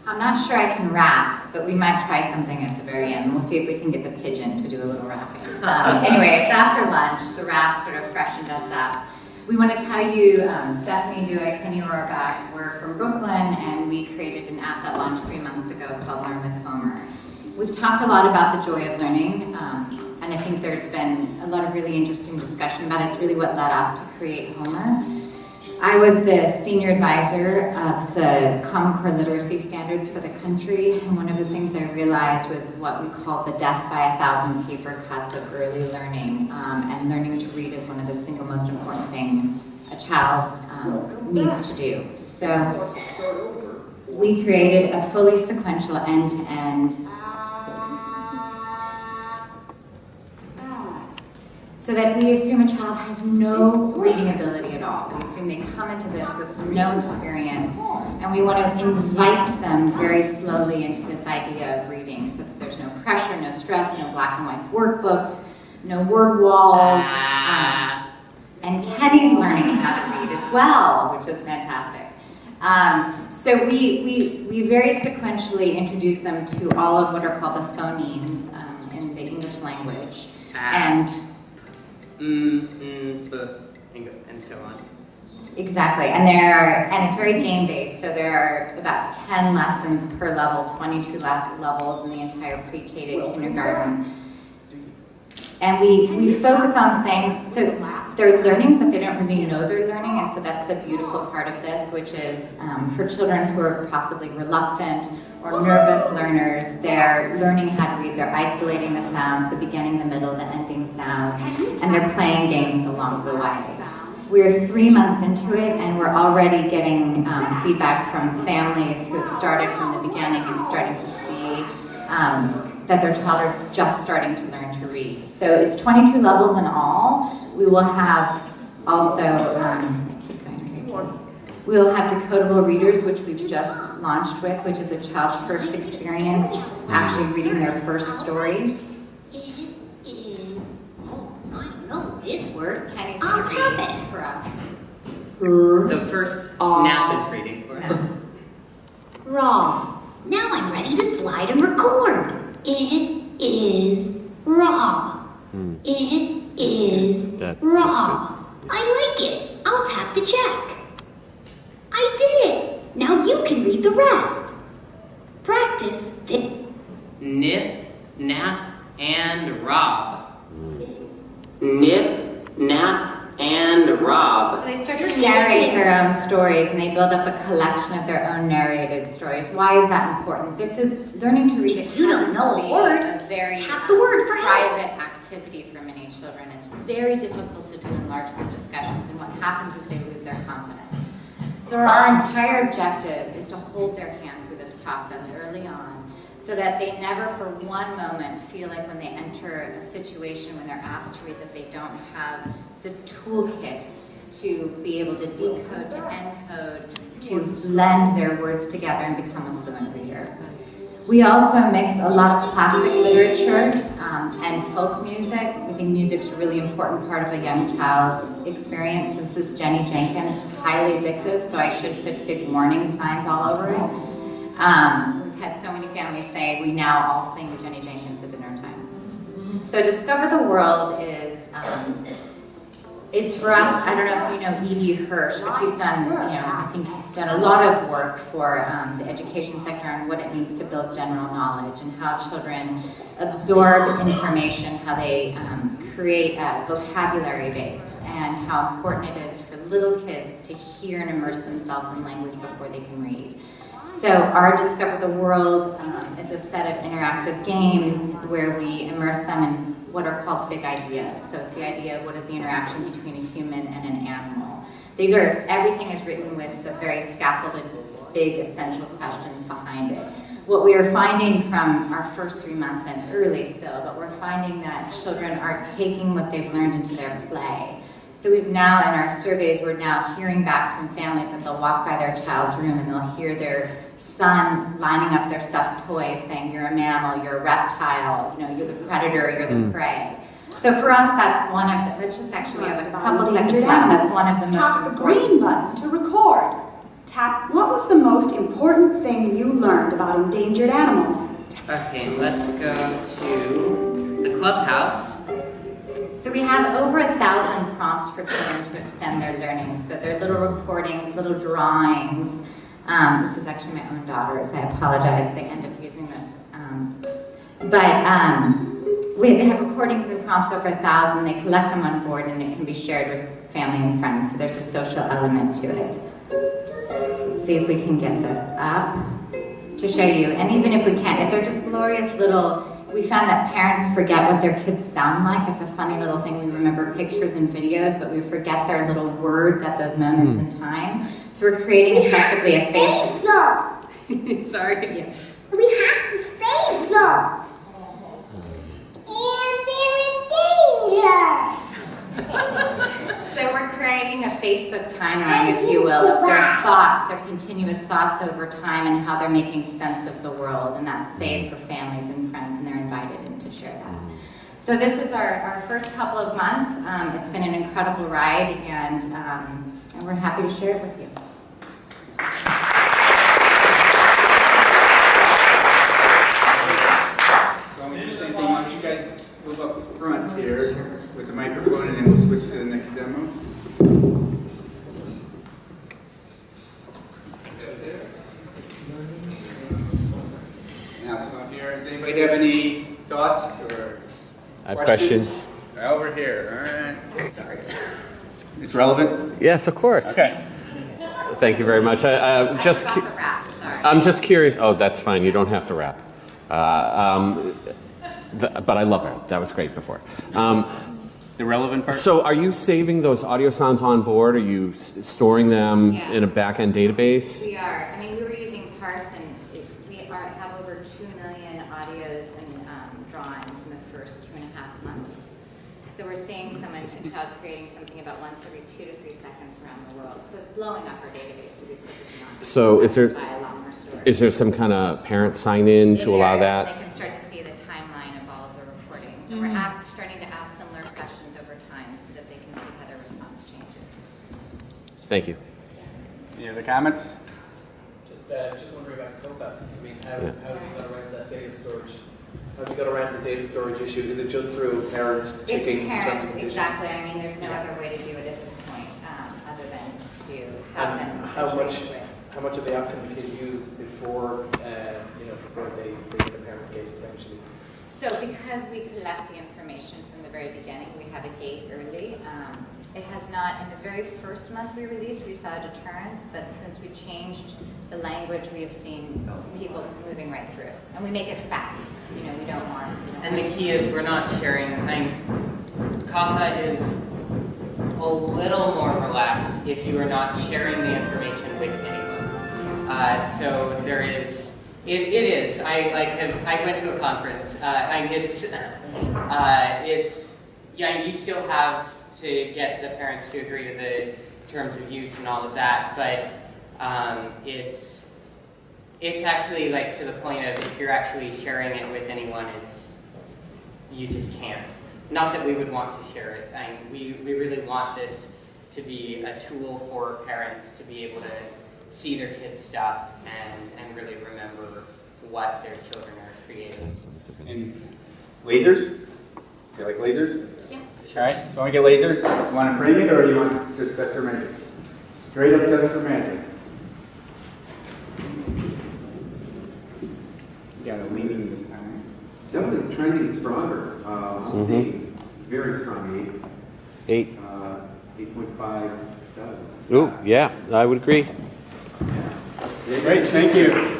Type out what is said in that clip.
I'm not sure I can rap, but we might try something at the very end. We'll see if we can get the pigeon to do a little rapping. Anyway, it's after lunch. The rap sort of freshened us up. We want to tell you, Stephanie Duick, Kenny Rohrbach, we're from Brooklyn, and we created an app that launched 3 months ago called Learn with Homer. We've talked a lot about the joy of learning, and I think there's been a lot of really interesting discussion about it. It's really what led us to create Homer. I was the senior advisor of the Common Core literacy standards for the country, and one of the things I realized was what we call the death by 1,000 paper cuts of early learning, and learning to read is one of the single most important things a child needs to do. So we created a fully sequential end-to-end so that we assume a child has no reading ability at all. We assume they come into this with no experience, and we want to invite them very slowly into this idea of reading so that there's no pressure, no stress, no black and white workbooks, no word walls. And Kenny's learning how to read as well, which is fantastic. So we very sequentially introduce them to all of what are called the phonemes in the English language. And and so on. Exactly, and it's very game-based, so there are about 10 lessons per level, 22 levels in the entire pre-K to kindergarten. And we focus on things, so they're learning, but they don't really know they're learning, and so that's the beautiful part of this, which is for children who are possibly reluctant or nervous learners, they're learning how to read, they're isolating the sounds, the beginning, the middle, the ending sounds, and they're playing games along the way. We're 3 months into it, and we're already getting feedback from families who have started from the beginning and starting to see that their child are just starting to learn to read. So it's 22 levels in all. We will have also, we'll have decodable readers, which we've just launched with, which is a child's first experience actually reading their first story. It is, I don't know this word. Kenny's I'll going to tap read it for us. The first nap is reading for us. Raw. Now I'm ready to slide and record. It is raw. It is raw. I like it. I'll tap the check. I did it. Now you can read the rest. Practice the Nip, nap, and rob. Nip, nap, and rob. So they start to narrate their own stories, and they build up a collection of their own narrated stories. Why is that important? This is learning to read. If you don't know a word, a very tap the word for help. private activity for many children. It's very difficult to do in large group discussions, and what happens is they lose their confidence. So our entire objective is to hold their hand through this process early on, so that they never for one moment feel like when they enter a situation when they're asked to read that they don't have the toolkit to be able to decode, to encode, to blend their words together and become a fluent reader. We also mix a lot of classic literature and folk music. We think music's a really important part of a young child's experience. This is Jenny Jenkins. It's highly addictive, so I should put big warning signs all over it. We've had so many families say we now all sing Jenny Jenkins at dinner time. So Discover the World is for us, I don't know if you know E.D. Hirsch, but he's done, I think he's done a lot of work for the education sector on what it means to build general knowledge and how children absorb information, how they create a vocabulary base, and how important it is for little kids to hear and immerse themselves in language before they can read. So our Discover the World is a set of interactive games where we immerse them in what are called big ideas. So it's the idea of what is the interaction between a human and an animal. Everything is written with the very scaffolded, big, essential questions behind it. What we are finding from our first 3 months, and it's early still, but we're finding that children are taking what they've learned into their play. So we've now, in our surveys, we're now hearing back from families that they'll walk by their child's room and they'll hear their son lining up their stuffed toys saying, you're a mammal, you're a reptile, you're the predator, you're the prey. So for us, that's one of the, let's just actually have a couple seconds left. That's one of the most important. Tap the green button to record. Tap What was the most important thing you learned about endangered animals? Okay, let's go to the clubhouse. So we have over 1,000 prompts for children to extend their learning. So they're little recordings, little drawings. This is actually my own daughter's. I apologize. They end up using this. They have recordings and prompts over 1,000. They collect them on board, and it can be shared with family and friends. So there's a social element to it. Let's see if we can get this up to show you. And even if we can't, they're just glorious little. We found that parents forget what their kids sound like. It's a funny little thing. We remember pictures and videos, but we forget their little words at those moments in time. So we're creating effectively a face. Sorry. Yeah. We have to save them. And there is danger. So we're creating a Facebook timeline, if you will, of their thoughts, their continuous thoughts over time and how they're making sense of the world. And that's saved for families and friends, and they're invited in to share that. So this is our first couple of months. It's been an incredible ride, and we're happy to share it with you. So I'm going to do the same thing. Why don't you guys move up front here with the microphone, and then we'll switch to the next demo. Now come up here. Does anybody have any thoughts or I have questions. Over here. All right. Sorry. It's relevant? Yes, of course. Okay. Thank you very much. I forgot the wrap, sorry. I'm just curious. Oh, that's fine. You don't have to rap. But I love it. That was great before. The relevant part? So are you saving those audio sounds on board? Are you storing them Yeah. in a back-end database? We are. I mean, we were using Parse, and have over 2 million audios and drawings in the first 2.5 months. So we're seeing a child creating something about once every 2 to 3 seconds around the world. So it's blowing up our database to be perfectly honest. So is there- Buy a lot more stories. Is there some kind of parent sign-in to allow They that? can start to see the timeline of all of the recordings. And we're starting to ask similar questions over time so that they can see how their response changes. Thank you. Any other comments? Just wondering about COPA. I mean, how do you get around that data storage? How do you get around the data storage issue? Is it just through parent checking It's terms parents, and conditions? exactly. I mean, there's no other way to do it at this point, other than to have them. How much integrate with. how much of the app can the kid use before before they get a parent engaged essentially? So because we collect the information from the very beginning, we have a gate early. It has not, in the very first month we released, we saw a deterrence, but since we changed the language, we have seen people moving right through. And we make it fast, we don't want. And the key is we're not sharing. COPPA is a little more relaxed if you are not sharing the information with anyone. So there is. It is. I went to a conference. You still have to get the parents to agree to the terms of use and all of that, but it's actually to the point of if you're actually sharing it with anyone, you just can't. Not that we would want to share it. We really want this to be a tool for parents to be able to see their kids' stuff and really remember what their children are creating. And lasers? You like lasers? Yeah. All right, so I want to get lasers. You want to frame it, or you want just test or magic? Straight up test or magic. You got a leaning this time. Definitely trending stronger. I'm seeing very strong 8. 8.57. Ooh, yeah, I would agree. Great, thank you.